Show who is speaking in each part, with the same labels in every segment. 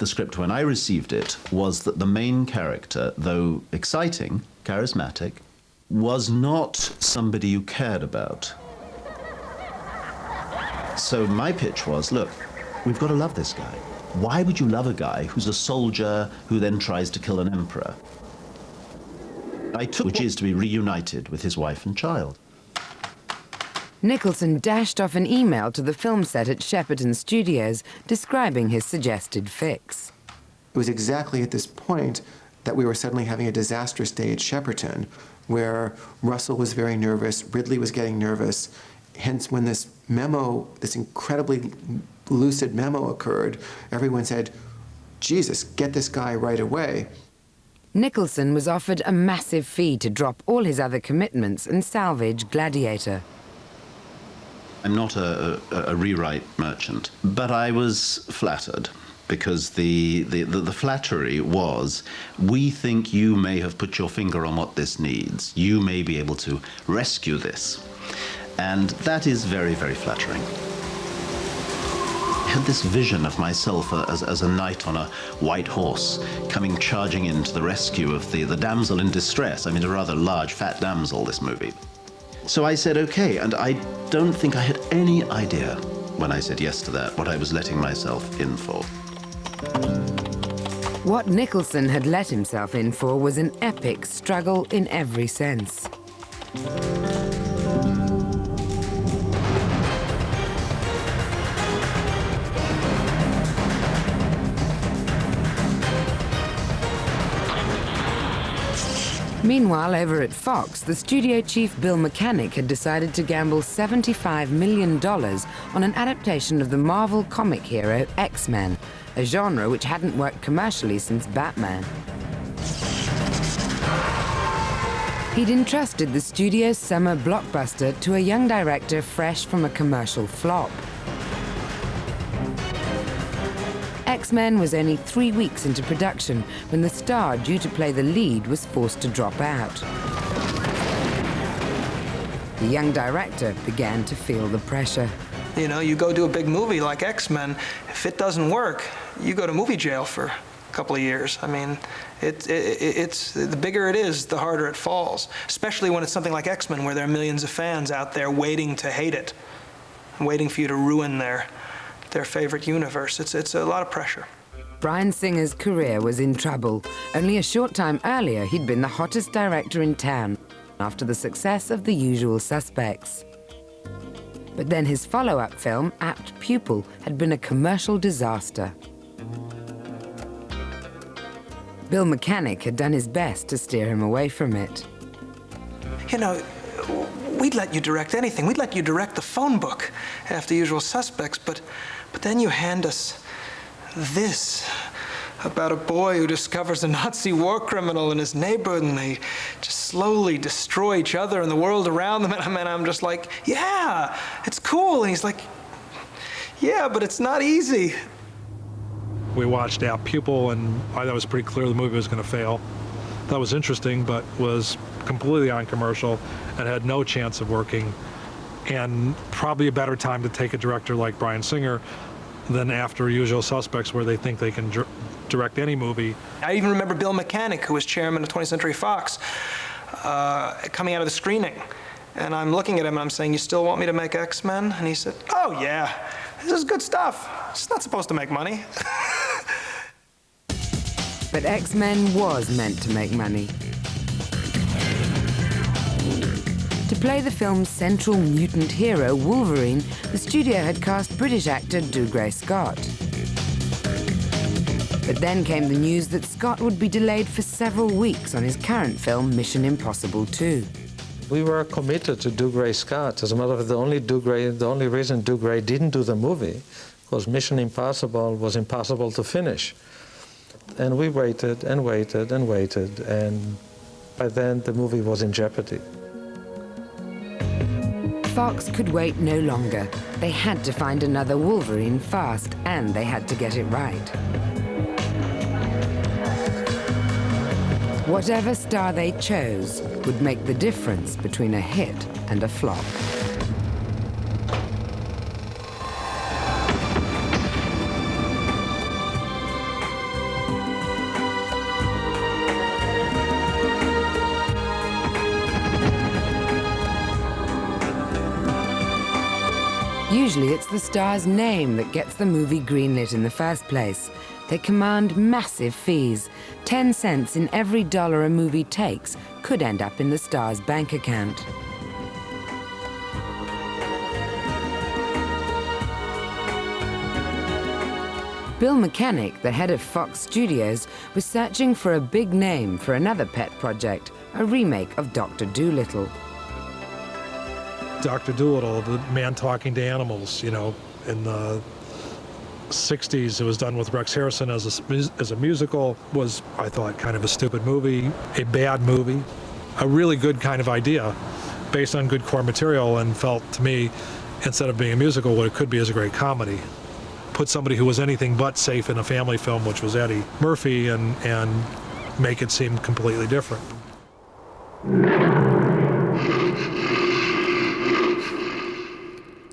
Speaker 1: The script, when I received it, was that the main character, though exciting, charismatic, was not somebody you cared about. So my pitch was, look, we've got to love this guy. Why would you love a guy who's a soldier who then tries to kill an emperor? Which is to be reunited with his wife and child.
Speaker 2: Nicholson dashed off an email to the film set at Shepperton Studios describing his suggested fix.
Speaker 3: It was exactly at this point that we were suddenly having a disastrous day at Shepperton, where Russell was very nervous, Ridley was getting nervous. Hence, when this memo, this incredibly lucid memo occurred, everyone said, Jesus, get this guy right away.
Speaker 2: Nicholson was offered a massive fee to drop all his other commitments and salvage Gladiator.
Speaker 1: I'm not a rewrite merchant, but I was flattered because the flattery was, we think you may have put your finger on what this needs. You may be able to rescue this. And that is very, very flattering. I had this vision of myself as a knight on a white horse coming charging in to the rescue of the damsel in distress. I mean, a rather large, fat damsel, this movie. So I said, okay, and I don't think I had any idea when I said yes to that, what I was letting myself in for.
Speaker 2: What Nicholson had let himself in for was an epic struggle in every sense. Meanwhile, over at Fox, the studio chief Bill Mechanic had decided to gamble $75 million on an adaptation of the Marvel comic hero X-Men, a genre which hadn't worked commercially since Batman. He'd entrusted the studio's summer blockbuster to a young director fresh from a commercial flop. X-Men was only 3 weeks into production when the star due to play the lead was forced to drop out. The young director began to feel the pressure.
Speaker 4: You know, you go do a big movie like X-Men, if it doesn't work, you go to movie jail for a couple of years. I mean, it's the bigger it is, the harder it falls, especially when it's something like X-Men where there are millions of fans out there waiting to hate it, waiting for you to ruin their favorite universe. It's a lot of pressure.
Speaker 2: Bryan Singer's career was in trouble. Only a short time earlier, he'd been the hottest director in town after the success of The Usual Suspects. But then his follow-up film, Apt Pupil, had been a commercial disaster. Bill Mechanic had done his best to steer him away from it.
Speaker 4: You know, we'd let you direct anything. We'd let you direct the phone book after Usual Suspects, but then you hand us this about a boy who discovers a Nazi war criminal in his neighborhood, and they just slowly destroy each other and the world around them. And I'm just like, yeah, it's cool. And he's like, yeah, but it's not easy.
Speaker 5: We watched Apt Pupil, and I thought it was pretty clear the movie was going to fail. That was interesting, but was completely uncommercial and had no chance of working, and probably a better time to take a director like Bryan Singer than after Usual Suspects, where they think they can direct any movie.
Speaker 4: I even remember Bill Mechanic, who was chairman of 20th Century Fox, coming out of the screening. And I'm looking at him and I'm saying, you still want me to make X-Men? And he said, oh yeah, this is good stuff. It's not supposed to make money.
Speaker 2: But X-Men was meant to make money. To play the film's central mutant hero, Wolverine, the studio had cast British actor Dougray Scott. But then came the news that Scott would be delayed for several weeks on his current film, Mission Impossible 2.
Speaker 6: We were committed to Dougray Scott. As a matter of fact, the only reason Dougray didn't do the movie was Mission Impossible was impossible to finish. And we waited and waited and waited, and by then the movie was in jeopardy.
Speaker 2: Fox could wait no longer. They had to find another Wolverine fast, and they had to get it right. Whatever star they chose would make the difference between a hit and a flop. Usually it's the star's name that gets the movie greenlit in the first place. They command massive fees. 10 cents in every dollar a movie takes could end up in the star's bank account. Bill Mechanic, the head of Fox Studios, was searching for a big name for another pet project, a remake of Dr. Dolittle.
Speaker 5: Dr. Dolittle, the man talking to animals, you know, in the 60s. It was done with Rex Harrison as a musical. Was, I thought, kind of a stupid movie, a bad movie, a really good kind of idea based on good core material, and felt to me, instead of being a musical, what it could be is a great comedy. Put somebody who was anything but safe in a family film, which was Eddie Murphy, and make it seem completely different.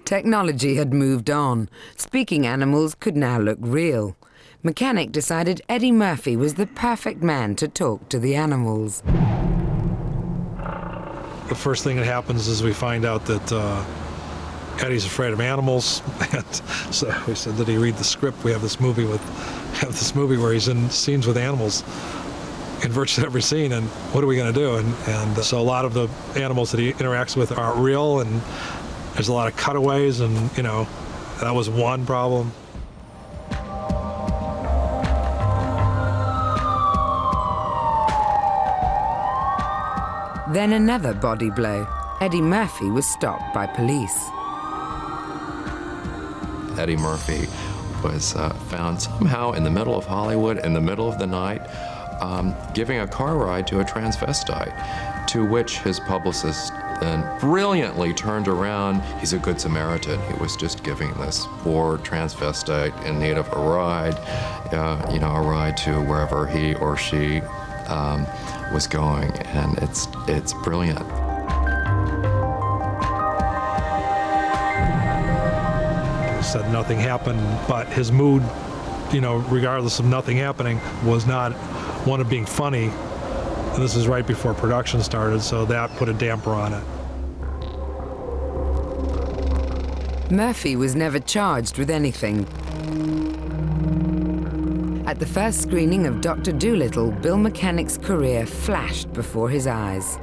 Speaker 2: Technology had moved on. Speaking animals could now look real. Mechanic decided Eddie Murphy was the perfect man to talk to the animals.
Speaker 5: The first thing that happens is we find out that Eddie's afraid of animals, and so we said, did he read the script? We have this movie where he's in scenes with animals in virtually every scene, and what are we going to do? And so a lot of the animals that he interacts with aren't real, and there's a lot of cutaways, and you know, that was one problem.
Speaker 2: Then another body blow. Eddie Murphy was stopped by police.
Speaker 7: Eddie Murphy was found somehow in the middle of Hollywood, in the middle of the night, giving a car ride to a transvestite, to which his publicist then brilliantly turned around. He's a good Samaritan. He was just giving this poor transvestite in need of a ride, a ride to wherever he or she was going, and it's brilliant.
Speaker 5: Said nothing happened, but his mood, regardless of nothing happening, was not one of being funny. And this is right before production started, so that put a damper on it.
Speaker 2: Murphy was never charged with anything. At the first screening of Dr. Dolittle, Bill Mechanic's career flashed before his eyes.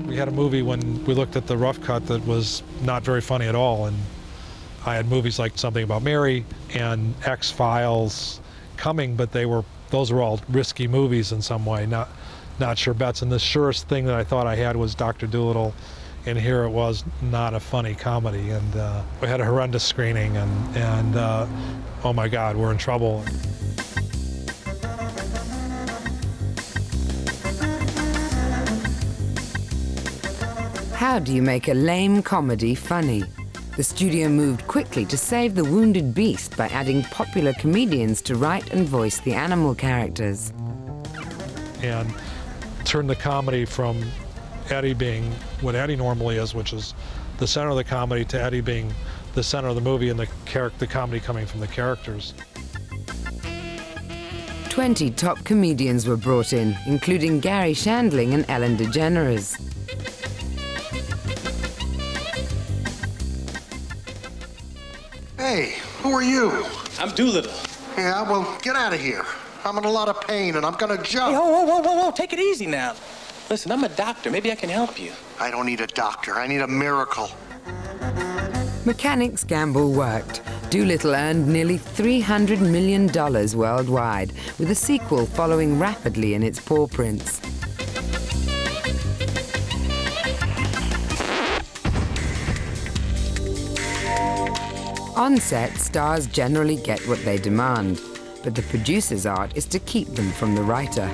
Speaker 5: We had a movie when we looked at the rough cut that was not very funny at all, and I had movies like Something About Mary and X-Files coming, but those were all risky movies in some way, not sure bets. And the surest thing that I thought I had was Dr. Dolittle, and here it was not a funny comedy. And we had a horrendous screening, and oh my God, we're in trouble.
Speaker 2: How do you make a lame comedy funny? The studio moved quickly to save the wounded beast by adding popular comedians to write and voice the animal characters.
Speaker 5: And turn the comedy from Eddie being what Eddie normally is, which is the center of the comedy, to Eddie being the center of the movie and the comedy coming from the characters.
Speaker 2: 20 top comedians were brought in, including Gary Shandling and Ellen DeGeneres.
Speaker 8: Hey, who are you?
Speaker 9: I'm Dolittle.
Speaker 8: Yeah, well, get out of here. I'm in a lot of pain and I'm gonna jump.
Speaker 9: Hey, whoa, take it easy now. Listen, I'm a doctor. Maybe I can help you.
Speaker 8: I don't need a doctor. I need a miracle.
Speaker 2: Mechanic's gamble worked. Dolittle earned nearly $300 million worldwide, with a sequel following rapidly in its paw prints. On set, stars generally get what they demand, but the producer's art is to keep them from the writer.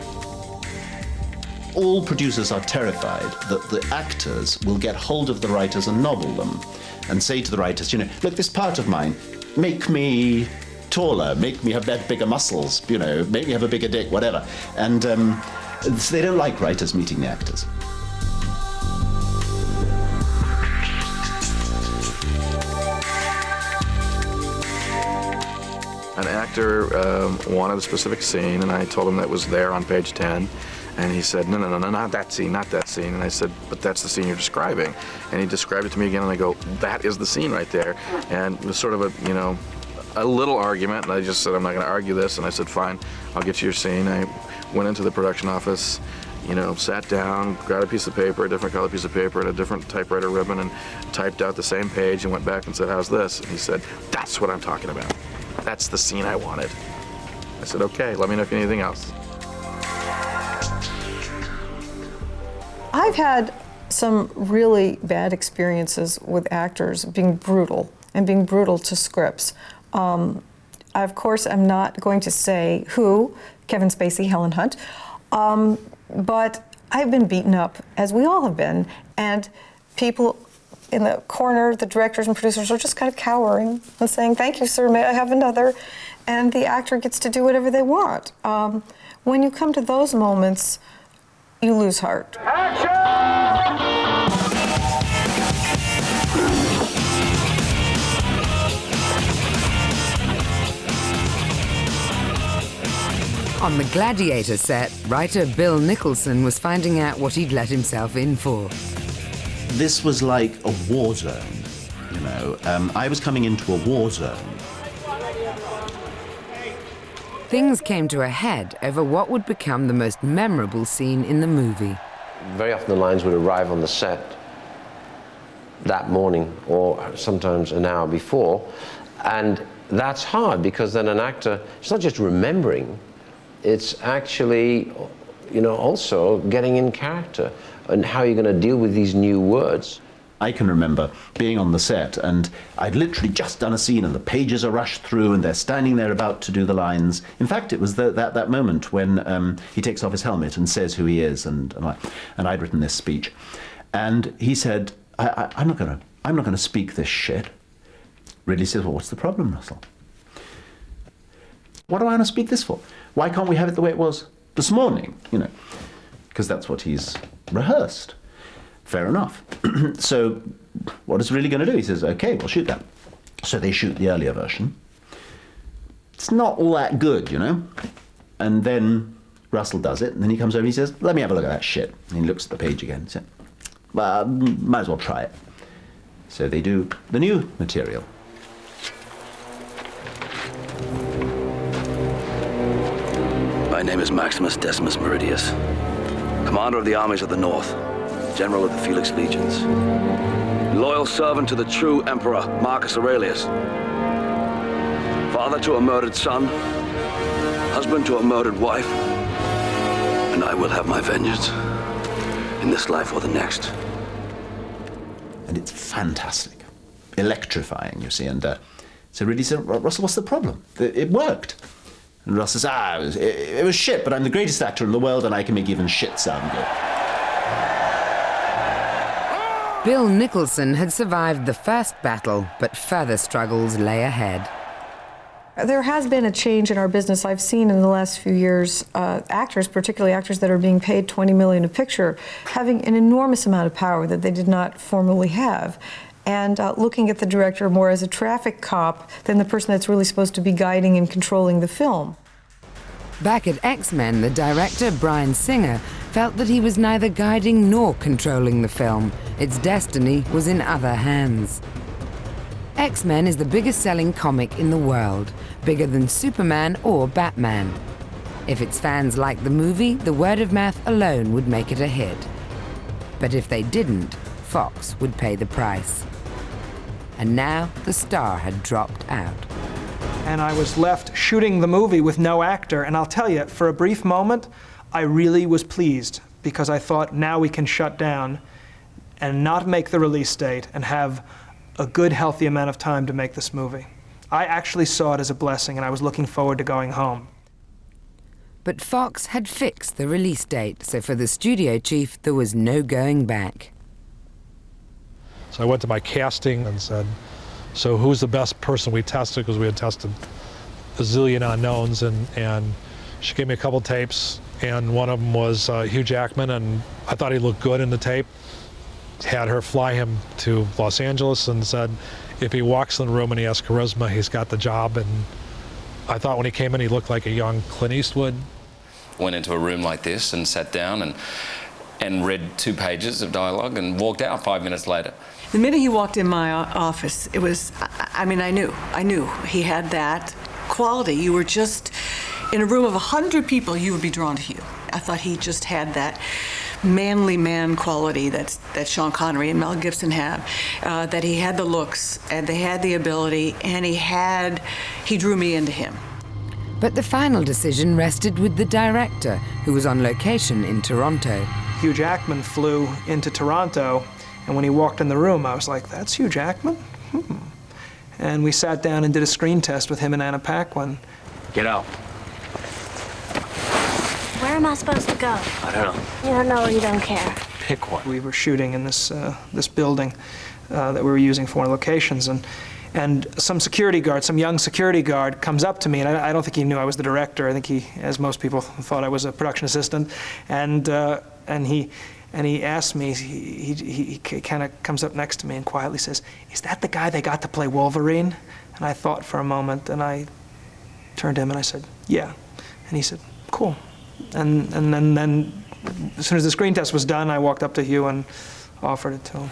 Speaker 1: All producers are terrified that the actors will get hold of the writers and nobble them and say to the writers, look, this part of mine, make me taller, make me have bigger muscles, make me have a bigger dick, whatever. And they don't like writers meeting the actors.
Speaker 10: An actor wanted a specific scene, and I told him that was there on page 10. And he said, no, not that scene, not that scene. And I said, but that's the scene you're describing. And he described it to me again, and I go, that is the scene right there. And it was sort of a little argument, and I just said, I'm not going to argue this. And I said, fine, I'll get you your scene. I went into the production office, sat down, got a piece of paper, a different color piece of paper, and a different typewriter ribbon, and typed out the same page and went back and said, how's this? And he said, that's what I'm talking about. That's the scene I wanted. I said, okay, let me know if you need anything else.
Speaker 11: I've had some really bad experiences with actors being brutal to scripts. I, of course, am not going to say who, Kevin Spacey, Helen Hunt, but I've been beaten up, as we all have been, and people in the corner, the directors and producers, are just kind of cowering and saying, thank you, sir, may I have another? And the actor gets to do whatever they want. When you come to those moments, you lose heart.
Speaker 2: On the Gladiator set, writer Bill Nicholson was finding out what he'd let himself in for.
Speaker 1: This was like a war zone, I was coming into a war zone.
Speaker 2: Things came to a head over what would become the most memorable scene in the movie.
Speaker 12: Very often the lines would arrive on the set that morning or sometimes an hour before, and that's hard because then an actor, it's not just remembering, it's actually, also getting in character and how you're going to deal with these new words.
Speaker 1: I can remember being on the set, and I'd literally just done a scene and the pages are rushed through and they're standing there about to do the lines. In fact, it was that moment when he takes off his helmet and says who he is, and I'd written this speech. And he said, I'm not going to speak this shit. Ridley says, well, what's the problem, Russell? What do I want to speak this for? Why can't we have it the way it was this morning? Because that's what he's rehearsed. Fair enough. So what is Ridley going to do? He says, okay, we'll shoot that. So they shoot the earlier version. It's not all that good, And then Russell does it, and then he comes over and he says, let me have a look at that shit. And he looks at the page again and says, well, might as well try it. So they do the new material.
Speaker 13: My name is Maximus Decimus Meridius, commander of the armies of the North, general of the Felix Legions, loyal servant to the true emperor, Marcus Aurelius, father to a murdered son, husband to a murdered wife, and I will have my vengeance in this life or the next.
Speaker 1: And it's fantastic, electrifying, you see. And so Ridley said, Russell, what's the problem? It worked. And Russell says, it was shit, but I'm the greatest actor in the world and I can make even shit sound good.
Speaker 2: Bill Nicholson had survived the first battle, but further struggles lay ahead.
Speaker 11: There has been a change in our business. I've seen in the last few years actors, particularly actors that are being paid $20 million a picture, having an enormous amount of power that they did not formerly have. And looking at the director more as a traffic cop than the person that's really supposed to be guiding and controlling the film.
Speaker 2: Back at X-Men, the director, Bryan Singer, felt that he was neither guiding nor controlling the film. Its destiny was in other hands. X-Men is the biggest selling comic in the world, bigger than Superman or Batman. If its fans liked the movie, the word of mouth alone would make it a hit. But if they didn't, Fox would pay the price. And now the star had dropped out.
Speaker 4: And I was left shooting the movie with no actor, and I'll tell you, for a brief moment, I really was pleased, because I thought now we can shut down and not make the release date and have a good, healthy amount of time to make this movie. I actually saw it as a blessing, and I was looking forward to going home.
Speaker 2: But Fox had fixed the release date, so for the studio chief, there was no going back.
Speaker 5: So I went to my casting and said, so who's the best person we tested? Because we had tested a zillion unknowns, and she gave me a couple tapes, and one of them was Hugh Jackman, and I thought he looked good in the tape. Had her fly him to Los Angeles and said, if he walks in the room and he has charisma, he's got the job. And I thought when he came in, he looked like a young Clint Eastwood.
Speaker 14: went into a room like this and sat down and read 2 pages of dialogue and walked out 5 minutes later.
Speaker 15: The minute he walked in my office, it was, I mean, I knew he had that quality. You were just, in a room of 100 people, you would be drawn to Hugh. I thought he just had that manly man quality that Sean Connery and Mel Gibson have, that he had the looks, and they had the ability, and he drew me into him.
Speaker 2: But the final decision rested with the director, who was on location in Toronto.
Speaker 4: Hugh Jackman flew into Toronto, and when he walked in the room, I was like, that's Hugh Jackman? And we sat down and did a screen test with him and Anna Paquin.
Speaker 13: Get out.
Speaker 16: Where am I supposed to go?
Speaker 13: I don't know.
Speaker 16: You don't know or you don't care?
Speaker 13: Pick one.
Speaker 4: We were shooting in this building that we were using for one of the locations, and some young security guard comes up to me, and I don't think he knew I was the director. I think he, as most people, thought I was a production assistant, and he asked me, he kind of comes up next to me and quietly says, "Is that the guy they got to play Wolverine?" And I thought for a moment, and I turned to him and I said, "Yeah." And he said, "Cool." And then as soon as the screen test was done, I walked up to Hugh and offered it to him.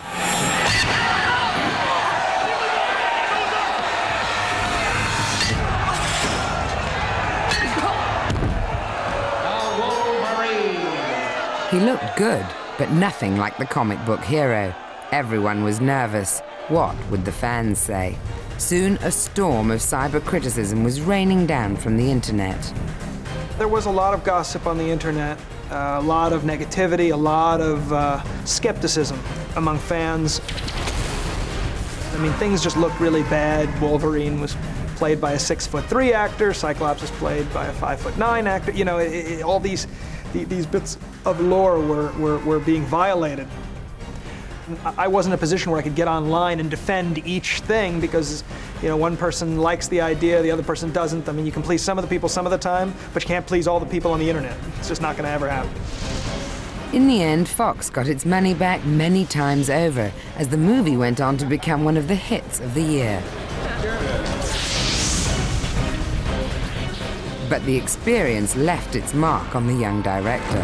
Speaker 2: He looked good, but nothing like the comic book hero. Everyone was nervous. What would the fans say? Soon, a storm of cyber criticism was raining down from the internet.
Speaker 4: There was a lot of gossip on the internet, a lot of negativity, a lot of skepticism among fans. I mean, things just looked really bad. Wolverine was played by a 6'3" actor. Cyclops was played by a 5'9" actor. You know, all these bits of lore were being violated. I wasn't in a position where I could get online and defend each thing because, you know, one person likes the idea, the other person doesn't. I mean, you can please some of the people some of the time, but you can't please all the people on the internet. It's just not going to ever happen.
Speaker 2: In the end, Fox got its money back many times over, as the movie went on to become one of the hits of the year. But the experience left its mark on the young director.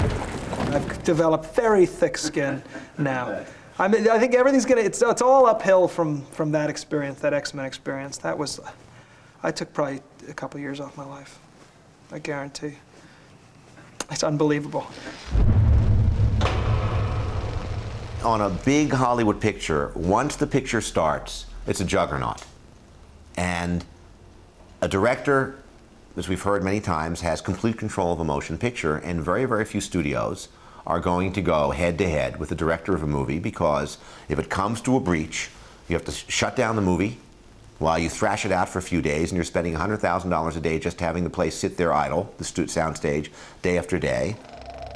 Speaker 4: I've developed very thick skin now. I mean, I think everything's it's all uphill from that experience, that X-Men experience. I took probably a couple years off my life, I guarantee. It's unbelievable.
Speaker 17: On a big Hollywood picture, once the picture starts, it's a juggernaut. And a director, as we've heard many times, has complete control of a motion picture, and very, very few studios are going to go head-to-head with the director of a movie, because if it comes to a breach, you have to shut down the movie while you thrash it out for a few days, and you're spending $100,000 a day just having the place sit there idle, the soundstage, day after day.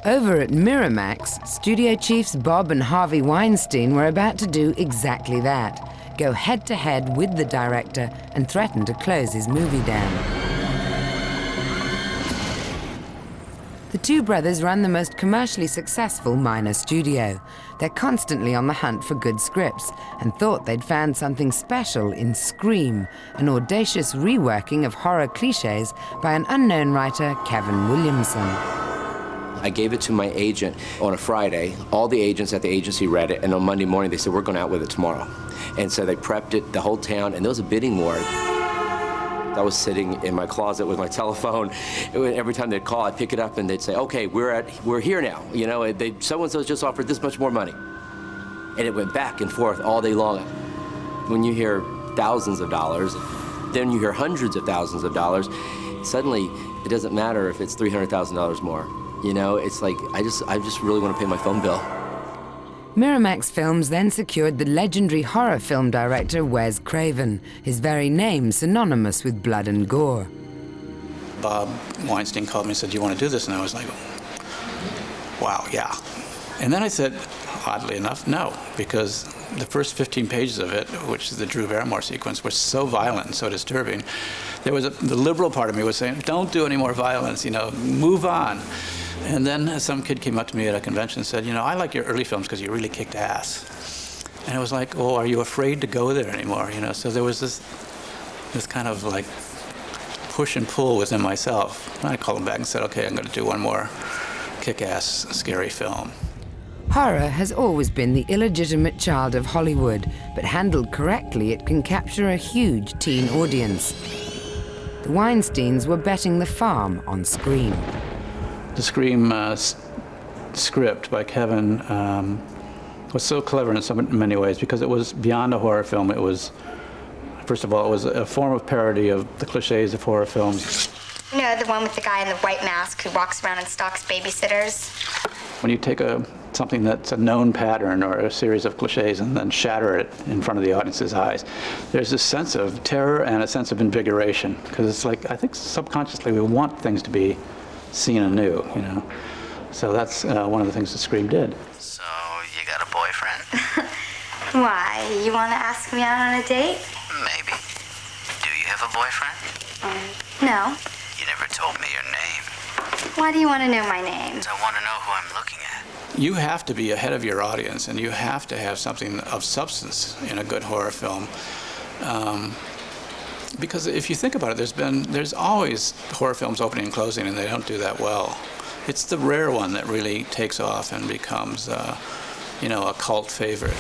Speaker 2: Over at Miramax, studio chiefs Bob and Harvey Weinstein were about to do exactly that, go head-to-head with the director and threaten to close his movie down. The two brothers run the most commercially successful minor studio. They're constantly on the hunt for good scripts and thought they'd found something special in Scream, an audacious reworking of horror cliches by an unknown writer, Kevin Williamson.
Speaker 18: I gave it to my agent on a Friday. All the agents at the agency read it, and on Monday morning they said, "We're going out with it tomorrow." And so they prepped it, the whole town, and there was a bidding war. I was sitting in my closet with my telephone. Every time they'd call, I'd pick it up and they'd say, "Okay, we're here now. You know, so-and-so just offered this much more money." And it went back and forth all day long. When you hear thousands of dollars, then you hear hundreds of thousands of dollars, suddenly it doesn't matter if it's $300,000 more. You know, it's like, I just really want to pay my phone bill.
Speaker 2: Miramax Films then secured the legendary horror film director Wes Craven, his very name synonymous with blood and gore.
Speaker 19: Bob Weinstein called me and said, "Do you want to do this?" And I was like, wow, yeah. And then I said, oddly enough, no, because the first 15 pages of it, which is the Drew Barrymore sequence, was so violent and so disturbing. There was the liberal part of me was saying, "Don't do any more violence, you know, move on." And then some kid came up to me at a convention and said, "You know, I like your early films because you really kicked ass." And it was like, "Oh, are you afraid to go there anymore?" You know, so there was this kind of like push and pull within myself. And I called him back and said, okay, I'm going to do one more kick-ass, scary film.
Speaker 2: Horror has always been the illegitimate child of Hollywood, but handled correctly, it can capture a huge teen audience. The Weinsteins were betting the farm on Scream.
Speaker 19: The Scream script by Kevin was so clever in so many ways because it was beyond a horror film. It was, first of all, it was a form of parody of the cliches of horror films.
Speaker 20: You know, the one with the guy in the white mask who walks around and stalks babysitters?
Speaker 19: When you take something that's a known pattern or a series of cliches and then shatter it in front of the audience's eyes, there's this sense of terror and a sense of invigoration. Because it's like, I think subconsciously we want things to be seen anew, you know. So that's one of the things that Scream did.
Speaker 21: So, you got a boyfriend?
Speaker 20: Why? You want to ask me out on a date?
Speaker 21: Maybe. Do you have a boyfriend?
Speaker 20: No.
Speaker 21: You never told me your name.
Speaker 20: Why do you want to know my name?
Speaker 21: I want to know who I'm looking at.
Speaker 19: You have to be ahead of your audience, and you have to have something of substance in a good horror film. Because if you think about it, there's always horror films opening and closing, and they don't do that well. It's the rare one that really takes off and becomes, you know, a cult favorite.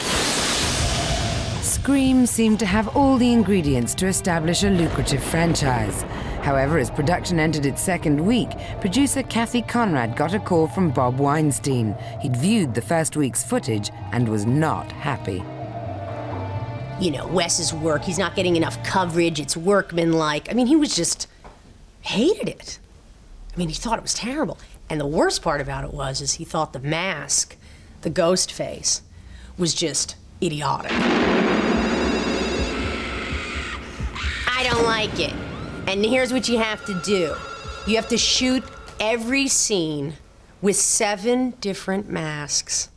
Speaker 2: Scream seemed to have all the ingredients to establish a lucrative franchise. However, as production entered its second week, producer Kathy Conrad got a call from Bob Weinstein. He'd viewed the first week's footage and was not happy.
Speaker 22: You know, Wes's work, he's not getting enough coverage, it's workmanlike. I mean, he was just hated it. I mean, he thought it was terrible. And the worst part about it is he thought the mask, the ghost face, was just idiotic. I don't like it. And here's what you have to do. You have to shoot every scene with 7 different masks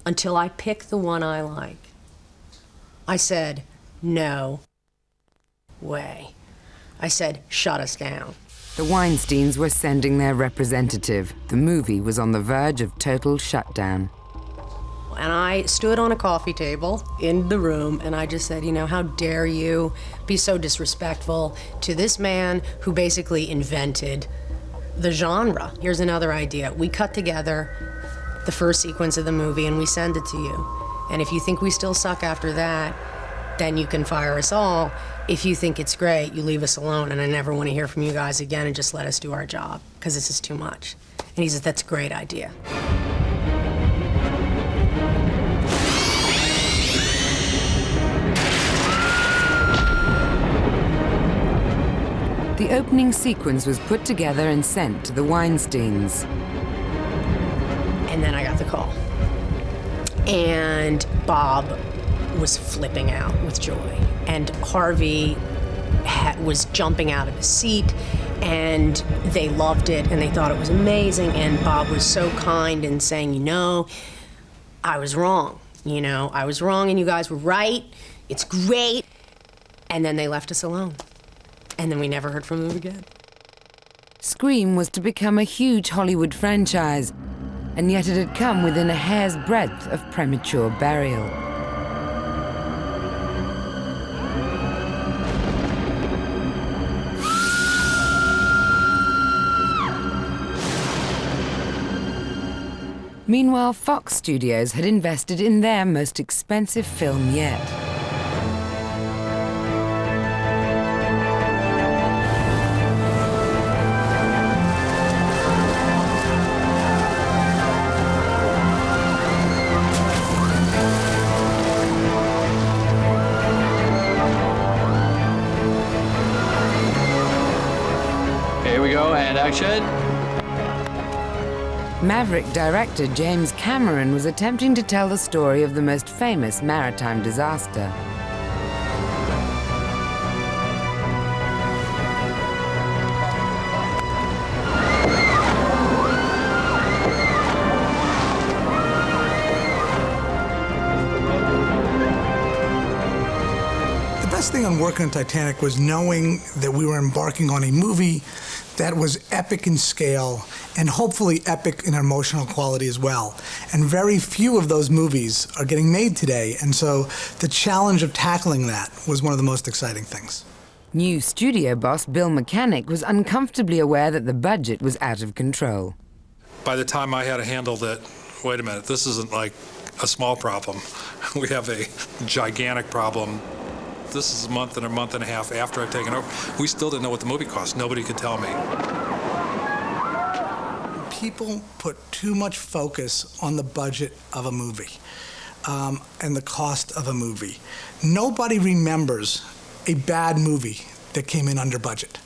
Speaker 22: until I pick the one I like. I said, no way. I said, shut us down.
Speaker 2: The Weinsteins were sending their representative. The movie was on the verge of total shutdown.
Speaker 22: And I stood on a coffee table in the room and I just said, you know, how dare you be so disrespectful to this man who basically invented the genre. Here's another idea. We cut together the first sequence of the movie and we send it to you. And if you think we still suck after that, then you can fire us all. If you think it's great, you leave us alone and I never want to hear from you guys again and just let us do our job because this is too much. And he said, that's a great idea.
Speaker 2: The opening sequence was put together and sent to the Weinsteins.
Speaker 22: And then I got the call. And Bob was flipping out with joy. And Harvey was jumping out of his seat. And they loved it and they thought it was amazing. And Bob was so kind and saying, you know, I was wrong. You know, I was wrong and you guys were right. It's great. And then they left us alone. And then we never heard from them again.
Speaker 2: Scream was to become a huge Hollywood franchise, and yet it had come within a hair's breadth of premature burial. Meanwhile, Fox Studios had invested in their most expensive film yet.
Speaker 9: Here we go, and action.
Speaker 2: Maverick director James Cameron was attempting to tell the story of the most famous maritime disaster.
Speaker 23: The best thing on working on Titanic was knowing that we were embarking on a movie that was epic in scale and hopefully epic in emotional quality as well. And very few of those movies are getting made today. And so the challenge of tackling that was one of the most exciting things.
Speaker 2: New studio boss Bill Mechanic was uncomfortably aware that the budget was out of control.
Speaker 5: By the time I had to handle that, wait a minute, this isn't like a small problem. We have a gigantic problem. This is a month and a half after I've taken over. We still didn't know what the movie cost. Nobody could tell me.
Speaker 23: People put too much focus on the budget of a movie and the cost of a movie. Nobody remembers a bad movie that came in under budget.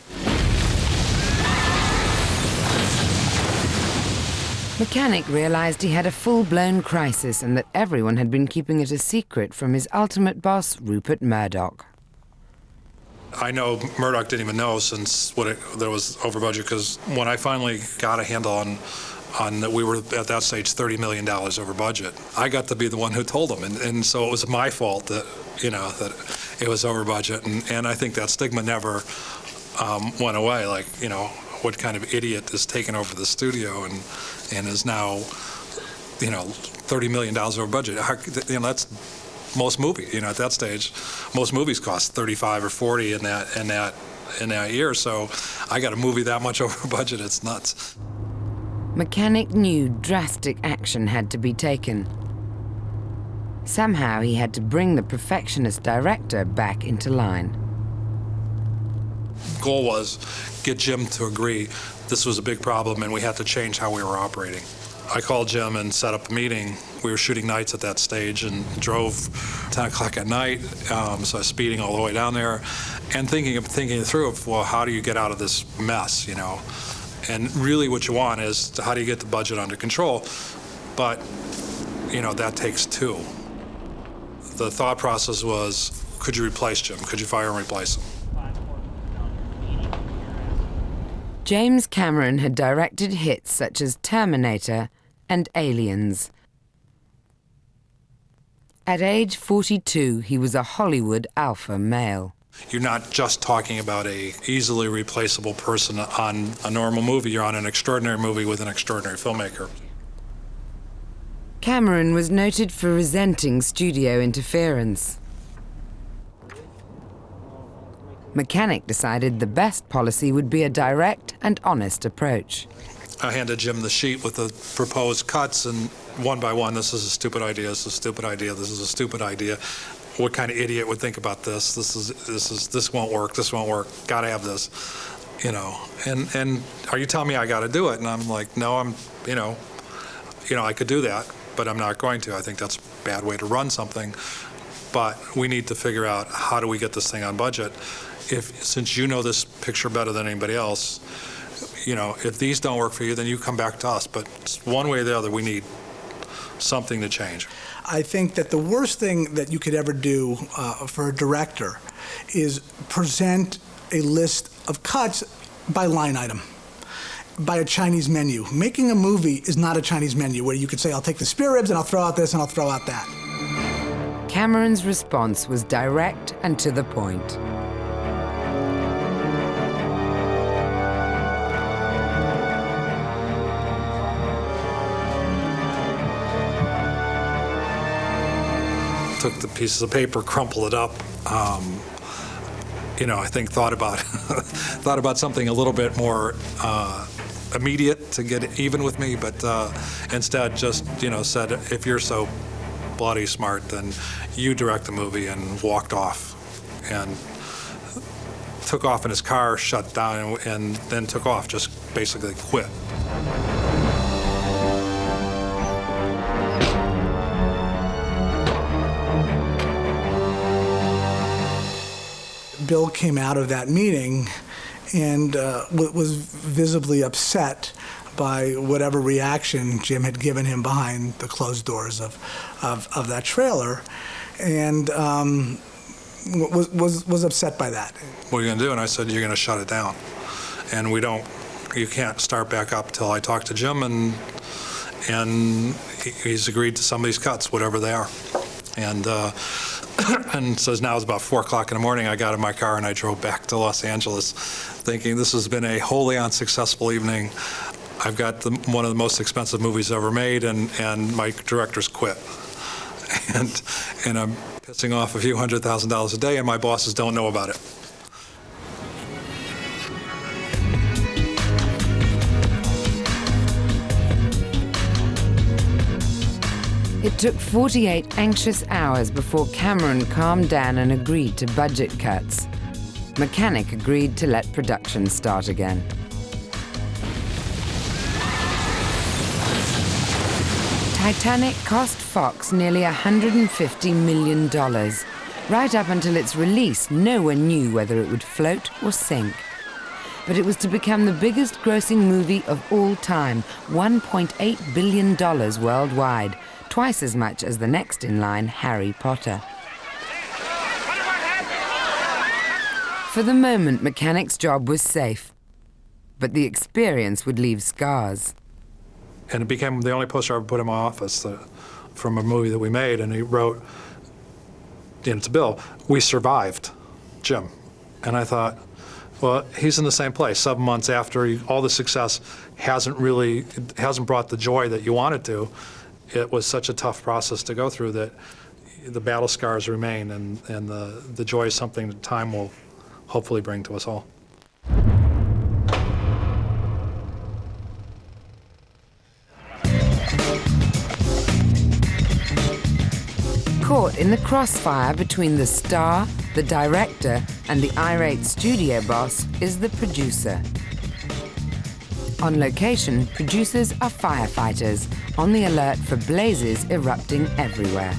Speaker 2: Mechanic realized he had a full-blown crisis and that everyone had been keeping it a secret from his ultimate boss, Rupert Murdoch.
Speaker 5: I know Murdoch didn't even know since there was over budget, because when I finally got a handle on that we were at that stage $30 million over budget, I got to be the one who told him, and so it was my fault that that it was over budget, and I think that stigma never went away. Like, what kind of idiot is taking over the studio and is now $30 million over budget? That's most movies. At that stage, most movies cost 35 or 40 in that year. So I got a movie that much over budget. It's nuts.
Speaker 2: Mechanic knew drastic action had to be taken. Somehow he had to bring the perfectionist director back into line.
Speaker 5: The goal was get Jim to agree this was a big problem and we had to change how we were operating. I called Jim and set up a meeting. We were shooting nights at that stage and drove 10 o'clock at night, so I was speeding all the way down there and thinking it through of, well, how do you get out of this mess, And really what you want is how do you get the budget under control? But, that takes two. The thought process was, could you replace Jim? Could you fire and replace him?
Speaker 2: James Cameron had directed hits such as Terminator and Aliens. At age 42, he was a Hollywood alpha male.
Speaker 5: You're not just talking about a easily replaceable person on a normal movie. You're on an extraordinary movie with an extraordinary filmmaker.
Speaker 2: Cameron was noted for resenting studio interference. Mechanic decided the best policy would be a direct and honest approach.
Speaker 5: I handed Jim the sheet with the proposed cuts, and one by one, this is a stupid idea, this is a stupid idea, this is a stupid idea. What kind of idiot would think about this? This won't work, gotta have this, And are you telling me I gotta do it? And I'm like, no, I could do that, but I'm not going to. I think that's a bad way to run something. But we need to figure out how do we get this thing on budget. Since you know this picture better than anybody else, if these don't work for you, then you come back to us. But one way or the other, we need something to change.
Speaker 23: I think that the worst thing that you could ever do for a director is present a list of cuts by line item, by a Chinese menu. Making a movie is not a Chinese menu where you could say, I'll take the spare ribs and I'll throw out this and I'll throw out that.
Speaker 2: Cameron's response was direct and to the point.
Speaker 5: Took the pieces of paper, crumpled it up. I think thought about something a little bit more immediate to get even with me, but instead just said, if you're so bloody smart, then you direct the movie, and walked off, and took off in his car, shut down, and then took off, just basically quit.
Speaker 23: Bill came out of that meeting and was visibly upset by whatever reaction Jim had given him behind the closed doors of that trailer, and was upset by that.
Speaker 5: What are you going to do? And I said, you're going to shut it down. And you can't start back up till I talk to Jim, and he's agreed to some of these cuts, whatever they are. And says now it's about 4 o'clock in the morning. I got in my car and I drove back to Los Angeles thinking this has been a wholly unsuccessful evening. I've got one of the most expensive movies ever made, and my director's quit. And I'm pissing off a few $100,000 a day, and my bosses don't know about it.
Speaker 2: It took 48 anxious hours before Cameron calmed down and agreed to budget cuts. Mechanic agreed to let production start again. Titanic cost Fox nearly $150 million. Right up until its release, no one knew whether it would float or sink. But it was to become the biggest grossing movie of all time, $1.8 billion worldwide, twice as much as the next in line, Harry Potter. For the moment, Mechanic's job was safe, but the experience would leave scars.
Speaker 5: And it became the only poster I ever put in my office from a movie that we made, and he wrote in its bill, "We survived, Jim." And I thought, well, he's in the same place 7 months after all the success hasn't brought the joy that you wanted to. It was such a tough process to go through that the battle scars remain, and the joy is something that time will hopefully bring to us all.
Speaker 2: Caught in the crossfire between the star, the director, and the irate studio boss is the producer. On location, producers are firefighters, on the alert for blazes erupting everywhere.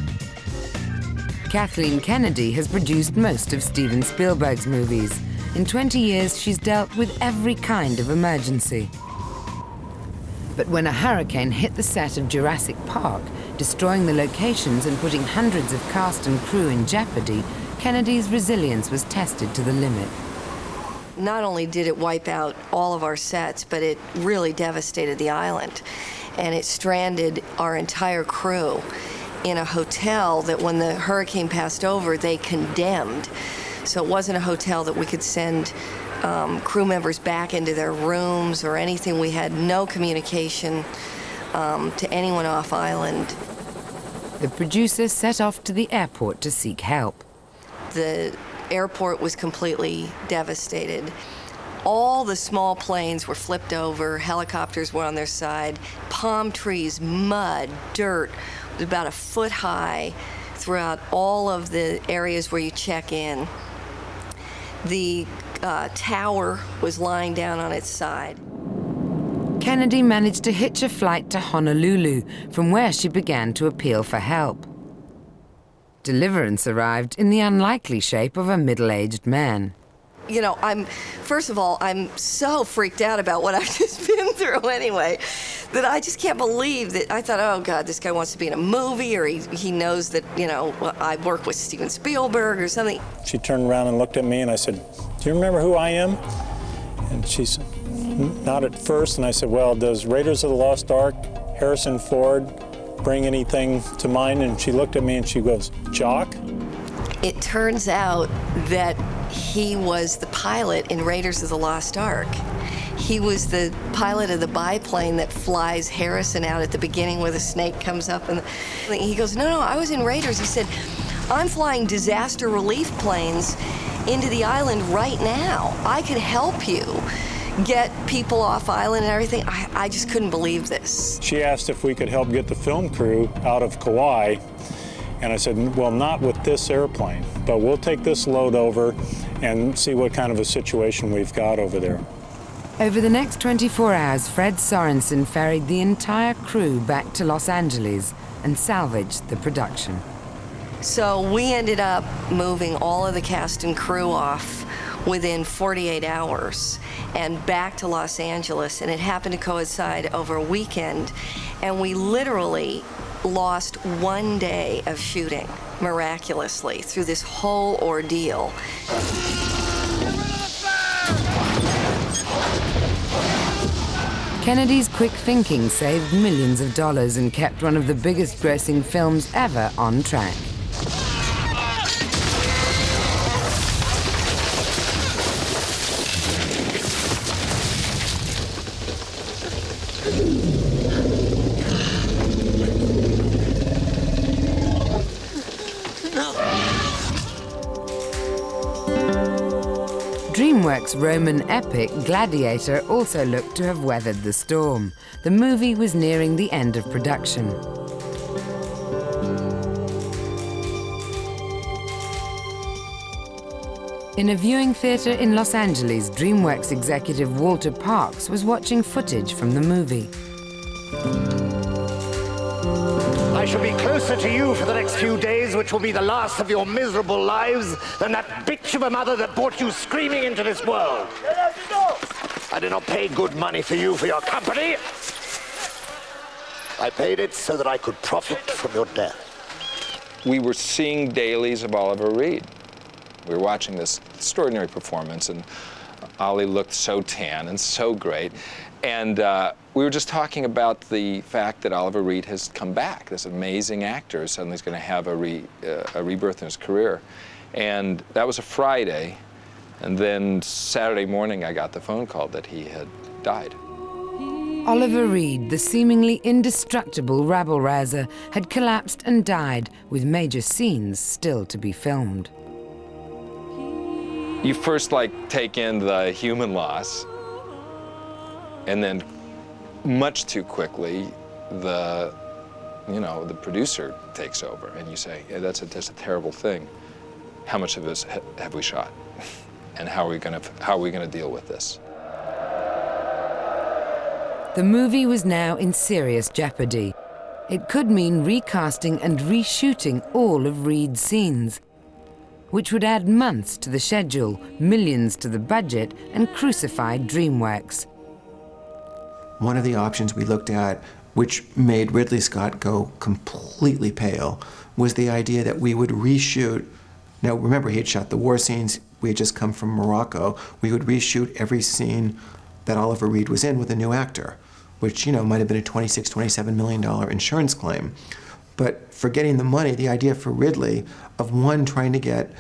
Speaker 2: Kathleen Kennedy has produced most of Steven Spielberg's movies. In 20 years, she's dealt with every kind of emergency. But when a hurricane hit the set of Jurassic Park, destroying the locations and putting hundreds of cast and crew in jeopardy, Kennedy's resilience was tested to the limit.
Speaker 3: Not only did it wipe out all of our sets, but it really devastated the island. And it stranded our entire crew in a hotel that when the hurricane passed over, they condemned. So it wasn't a hotel that we could send crew members back into their rooms or anything. We had no communication to anyone off island.
Speaker 2: The producer set off to the airport to seek help.
Speaker 3: The airport was completely devastated. All the small planes were flipped over, helicopters were on their side, palm trees, mud, dirt, about a foot high throughout all of the areas where you check in. The tower was lying down on its side.
Speaker 2: Kennedy managed to hitch a flight to Honolulu, from where she began to appeal for help. Deliverance arrived in the unlikely shape of a middle-aged man.
Speaker 3: You know, first of all, I'm so freaked out about what I've just been through anyway, that I just can't believe that. I thought, oh God, this guy wants to be in a movie, or he knows that, you know, I work with Steven Spielberg or something.
Speaker 6: She turned around and looked at me and I said, "Do you remember who I am?" And she said, "Not at first." And I said, "Well, does Raiders of the Lost Ark, Harrison Ford, bring anything to mind?" And she looked at me and she goes, "Jock?"
Speaker 3: It turns out that he was the pilot in Raiders of the Lost Ark. He was the pilot of the biplane that flies Harrison out at the beginning where the snake comes up. And he goes, no, I was in Raiders. He said, I'm flying disaster relief planes into the island right now. I could help you get people off island and everything. I just couldn't believe this.
Speaker 6: She asked if we could help get the film crew out of Kauai. And I said, well, not with this airplane, but we'll take this load over and see what kind of a situation we've got over there.
Speaker 2: Over the next 24 hours, Fred Sorensen ferried the entire crew back to Los Angeles and salvaged the production.
Speaker 3: So we ended up moving all of the cast and crew off within 48 hours and back to Los Angeles, and it happened to coincide over a weekend, and we literally lost 1 day of shooting, miraculously, through this whole ordeal.
Speaker 2: Kennedy's quick thinking saved millions of dollars and kept one of the biggest grossing films ever on track. DreamWorks' Roman epic Gladiator also looked to have weathered the storm. The movie was nearing the end of production. In a viewing theatre in Los Angeles, DreamWorks executive Walter Parks was watching footage from the movie.
Speaker 7: I shall be closer to you for the next few days, which will be the last of your miserable lives, than that bitch of a mother that brought you screaming into this world. I did not pay good money for you for your company. I paid it so that I could profit from your death.
Speaker 8: We were seeing dailies of Oliver Reed. We were watching this extraordinary performance, and Ollie looked so tan and so great. And we were just talking about the fact that Oliver Reed has come back. This amazing actor suddenly is going to have a rebirth in his career. And that was a Friday. And then Saturday morning, I got the phone call that he had died.
Speaker 2: Oliver Reed, the seemingly indestructible rabble-rouser, had collapsed and died, with major scenes still to be filmed.
Speaker 8: You first take in the human loss, and then much too quickly, the producer takes over, and you say, yeah, that's a terrible thing. How much of this have we shot? And how are we gonna deal with this?
Speaker 2: The movie was now in serious jeopardy. It could mean recasting and reshooting all of Reed's scenes, which would add months to the schedule, millions to the budget, and crucify DreamWorks.
Speaker 10: One of the options we looked at, which made Ridley Scott go completely pale, was the idea that we would reshoot. Now remember, he had shot the war scenes, we had just come from Morocco. We would reshoot every scene that Oliver Reed was in with a new actor, which might have been a $26, $27 million insurance claim. But forgetting the money, the idea for Ridley of trying to get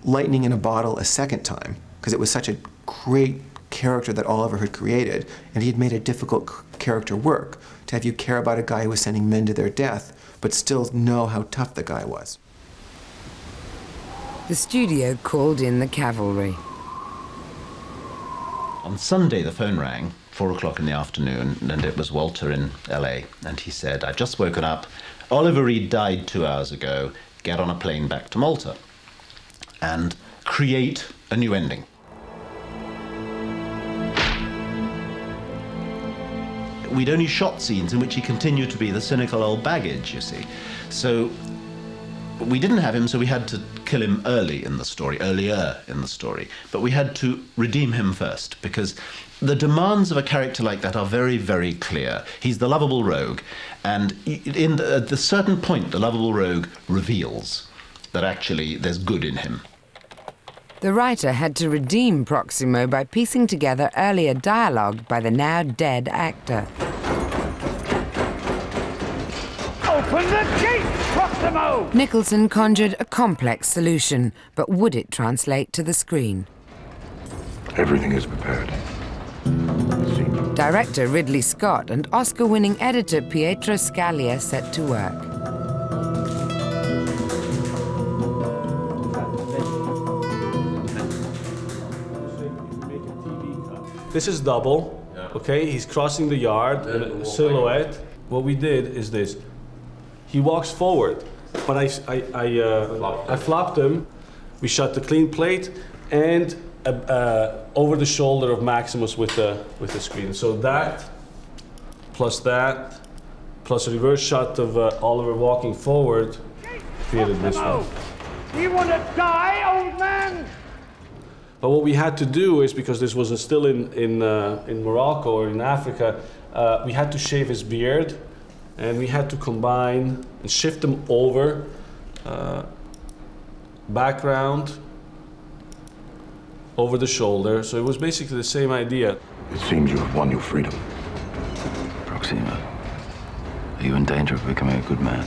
Speaker 10: lightning in a bottle a second time, because it was such a great character that Oliver had created, and he had made a difficult character work, to have you care about a guy who was sending men to their death, but still know how tough the guy was.
Speaker 2: The studio called in the cavalry.
Speaker 1: On Sunday, the phone rang, 4 o'clock in the afternoon, and it was Walter in LA. And he said, I've just woken up. Oliver Reed died 2 hours ago. Get on a plane back to Malta and create a new ending. We'd only shot scenes in which he continued to be the cynical old baggage, you see. So we didn't have him, so we had to kill him earlier in the story. But we had to redeem him first, because the demands of a character like that are very, very clear. He's the lovable rogue, and at a certain point, the lovable rogue reveals that actually there's good in him.
Speaker 2: The writer had to redeem Proximo by piecing together earlier dialogue by the now dead actor.
Speaker 7: Open the gate, Proximo!
Speaker 2: Nicholson conjured a complex solution, but would it translate to the screen?
Speaker 24: Everything is prepared.
Speaker 2: Director Ridley Scott and Oscar-winning editor Pietro Scalia set to work.
Speaker 25: This is double, okay? He's crossing the yard in a silhouette. What we did is this. He walks forward, but I flopped him. We shot the clean plate and over the shoulder of Maximus with the screen. So that, plus a reverse shot of Oliver walking forward, created this one.
Speaker 7: Do you want to die, old man?
Speaker 25: But what we had to do is, because this was still in Morocco or in Africa, we had to shave his beard, and we had to combine and shift them over, background, over the shoulder. So it was basically the same idea.
Speaker 24: It seems you have won your freedom.
Speaker 13: Proximo, are you in danger of becoming a good man?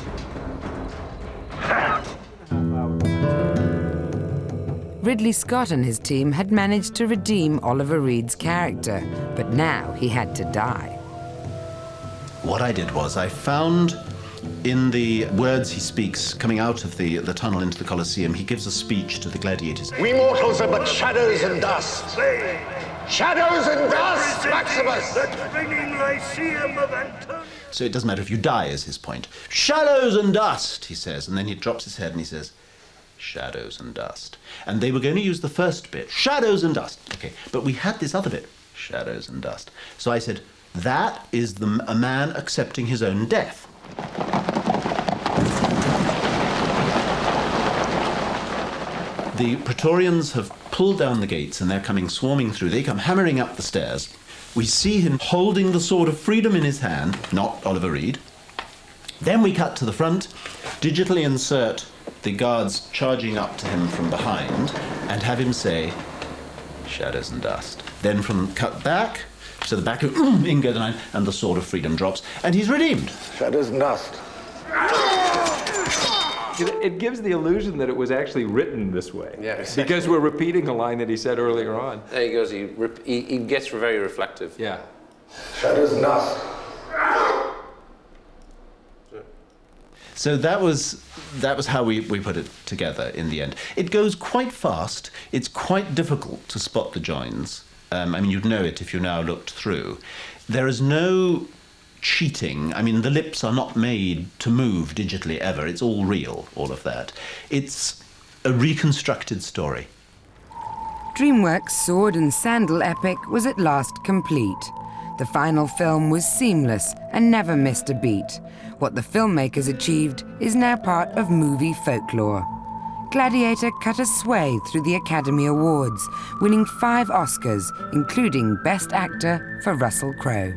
Speaker 2: Ridley Scott and his team had managed to redeem Oliver Reed's character, but now he had to die.
Speaker 1: What I did was I found in the words he speaks coming out of the tunnel into the Colosseum, he gives a speech to the gladiators.
Speaker 7: We mortals are but shadows and dust. Shadows and dust, Maximus! That ringing Lyceum of Antonia.
Speaker 1: So it doesn't matter if you die, is his point. Shadows and dust, he says, and then he drops his head and he says, shadows and dust. And they were going to use the first bit, shadows and dust. Okay, but we had this other bit, shadows and dust. So I said, that is a man accepting his own death. The Praetorians have pulled down the gates and they're coming swarming through. They come hammering up the stairs. We see him holding the sword of freedom in his hand, not Oliver Reed. Then we cut to the front, digitally insert the guards charging up to him from behind and have him say, shadows and dust. Then cut back to the back of Ingo the Ninth, and the sword of freedom drops, and he's redeemed.
Speaker 11: Shadows and dust.
Speaker 12: It gives the illusion that it was actually written this way.
Speaker 18: Yeah, exactly.
Speaker 12: Because we're repeating a line that he said earlier on.
Speaker 18: There he goes. He gets very reflective.
Speaker 12: Yeah.
Speaker 11: Shadows and dust.
Speaker 1: So that was how we put it together in the end. It goes quite fast. It's quite difficult to spot the joins. I mean, you'd know it if you now looked through. There is no cheating. I mean, the lips are not made to move digitally ever. It's all real, all of that. It's a reconstructed story.
Speaker 2: DreamWorks' sword and sandal epic was at last complete. The final film was seamless and never missed a beat. What the filmmakers achieved is now part of movie folklore. Gladiator cut a swathe through the Academy Awards, winning 5 Oscars, including Best Actor for Russell Crowe.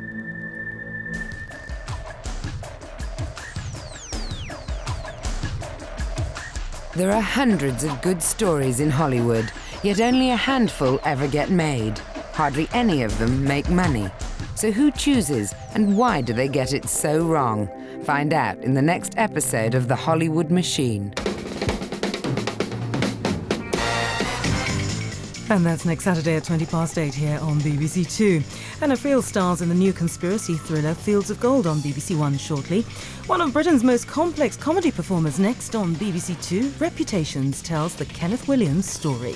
Speaker 2: There are hundreds of good stories in Hollywood, yet only a handful ever get made. Hardly any of them make money. So who chooses, and why do they get it so wrong? Find out in the next episode of The Hollywood Machine.
Speaker 14: And that's next Saturday at 8:20 here on BBC Two. Anna Friel stars in the new conspiracy thriller Fields of Gold on BBC One shortly. One of Britain's most complex comedy performers next on BBC Two, Reputations tells the Kenneth Williams story.